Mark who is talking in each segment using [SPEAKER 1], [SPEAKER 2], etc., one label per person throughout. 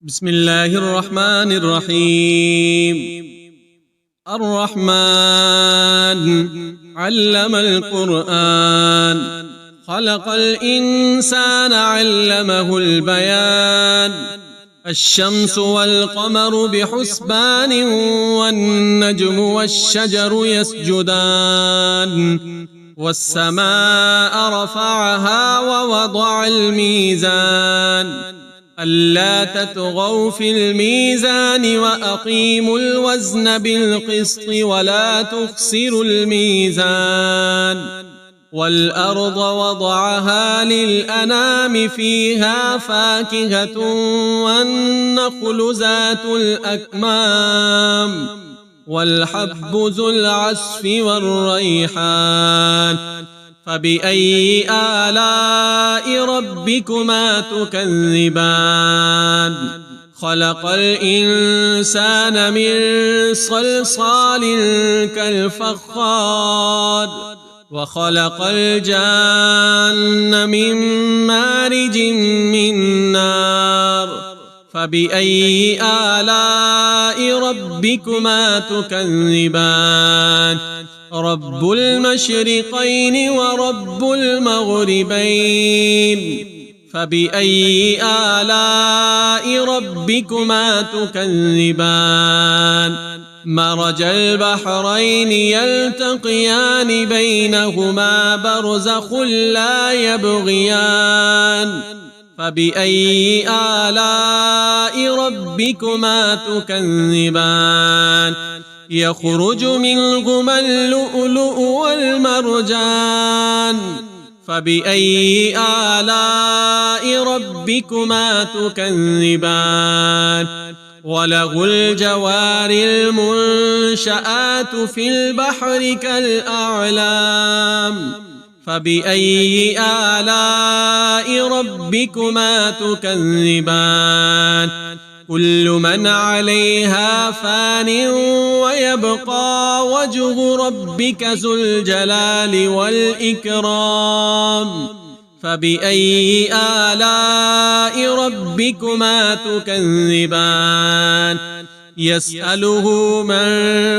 [SPEAKER 1] بسم الله الرحمن الرحيم. الرحمن علم القرآن، خلق الإنسان علمه البيان. الشمس والقمر بحسبان، والنجم والشجر يسجدان. والسماء رفعها ووضع الميزان، ألا تطغوا في الميزان وأقيموا الوزن بالقسط ولا تخسروا الميزان. والأرض وضعها للأنام، فيها فاكهة والنخل ذات الأكمام، والحب ذو العصف والريحان. فبأي آلاء ربكما تكذبان؟ خلق الإنسان من صلصال كالفخار، وخلق الجان من مارج من نار. فبأي آلاء ربكما تكذبان؟ رب المشرقين ورب المغربين. فبأي آلاء ربكما تكذبان؟ مرج البحرين يلتقيان، بينهما برزخ لا يبغيان. فبأي آلاء ربكما تكذبان؟ يخرج منهما اللؤلؤ والمرجان. فبأي آلاء ربكما تكذبان؟ وله الجوار المنشآت في البحر كالأعلام. فبأي آلاء ربكما تكذبان؟ كل من عليها فان، ويبقى وجه ربك ذو الجلال والإكرام. فبأي آلاء ربكما تكذبان؟ يسأله من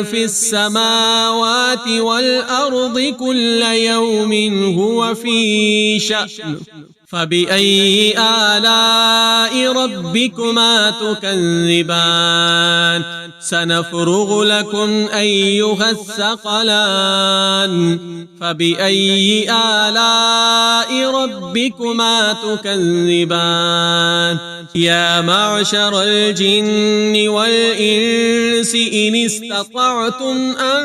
[SPEAKER 1] في السماوات والأرض، كل يوم هو في شأن. فبأي آلاء ربكما تكذبان؟ سنفرغ لكم أيها الثقلان. فبأي آلاء ربكما تكذبان؟ يا معشر الجن والإنس، إن استطعتم أن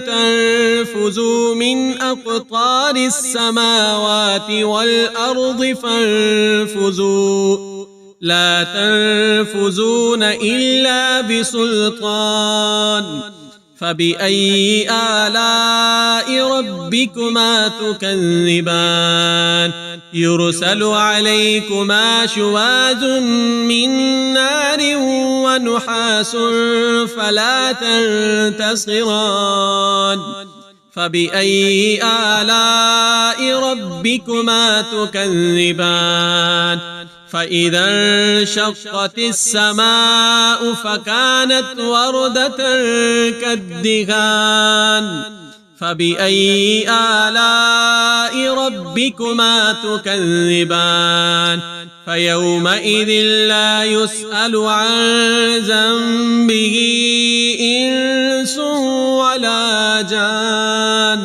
[SPEAKER 1] تنفذوا من أقطار السماوات والأرض فانفذوا، لا تنفذون إلا بسلطان. فبأي آلاء ربكما تكذبان؟ يرسل عليكما شواذ من نار ونحاس فلا تنتصران. فبأي آلاء ربكما تكذبان؟ فإذا انشقت السماء فكانت وردة كالدهان. فبأي آلاء ربكما تكذبان؟ فيومئذ لا يسأل عن ذنبه إنس ولا جان.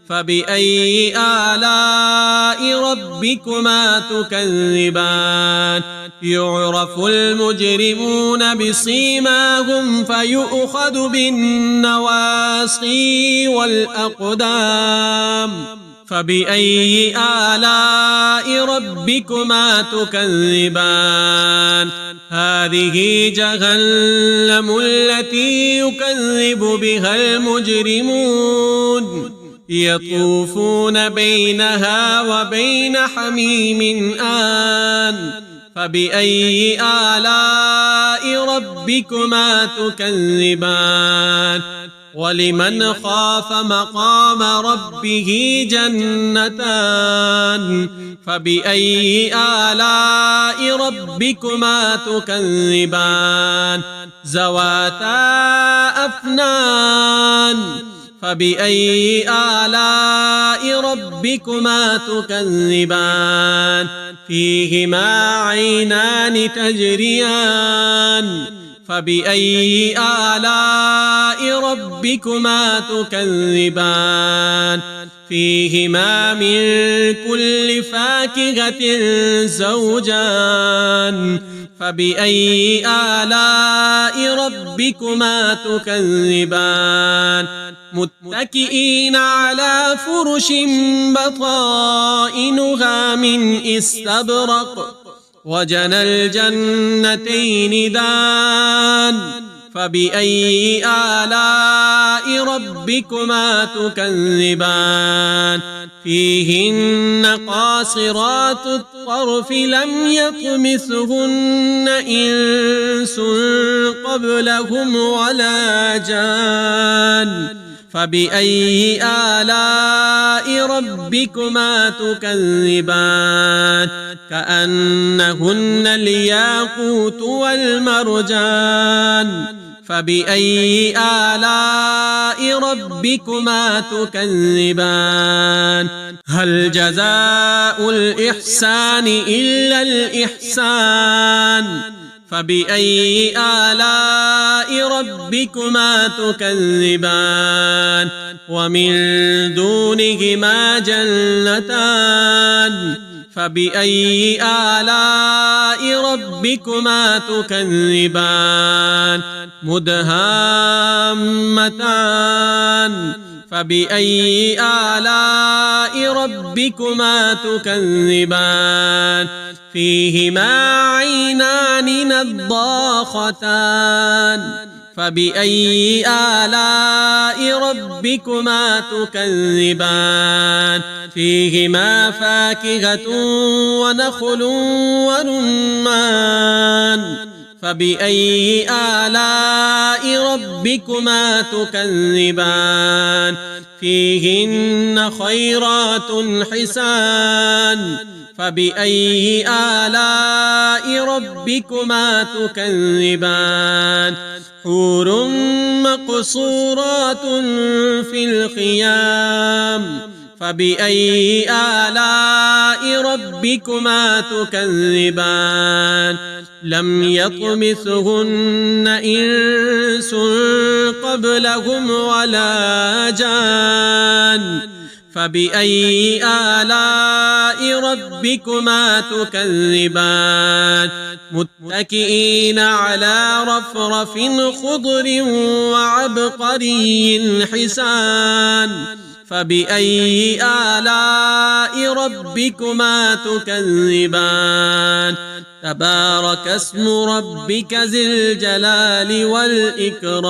[SPEAKER 1] فبأي آلاء ربكما تكذبان؟ يعرف المجرمون بسيماهم، فيؤخذ بالنواصي والأقدام. فبأي آلاء ربكما تكذبان؟ هذه جهنم التي يكذب بها المجرمون، يطوفون بينها وبين حميم آن. فبأي آلاء ربكما تكذبان؟ ولمن خاف مقام ربه جنتان فبأي آلاء ربكما تكذبان ذواتا أفنان فبأي آلاء ربكما تكذبان فيهما عينان تجريان فبأي آلاء ربكما تكذبان فيهما من كل فاكهة زوجان فبأي آلاء ربكما تكذبان متكئين على فرش بطائنها من استبرق وجنى الجنتين دان فبأي آلاء ربكما تكذبان فيهن قاصرات الطرف لم يطمثهن إنس قبلهم ولا جان فبأي آلاء ربكما تكذبان كأنهن الياقوت والمرجان فبأي آلاء ربكما تكذبان هل جزاء الإحسان إلا الإحسان فبأي آلاء ربكما تكذبان ومن دونهما جنتان فبأي آلاء ربكما تكذبان مدهامتان فبأي آلاء ربكما تكذبان فيهما عينان نضاختان فبأي آلاء ربكما تكذبان فيهما فاكهة ونخل ورمان فبأي آلاء ربكما تكذبان فيهن خيرات حسان فبأي آلاء ربكما تكذبان حور مقصورات في الخيام فبأي آلاء ربكما تكذبان لم يطمثهن إنس قبلهم ولا جان فبأي آلاء ربكما تكذبان متكئين على رفرف خضر وعبقري حسان فبأي آلاء ربكما تكذبان تبارك اسم ربك ذي الجلال والإكرام.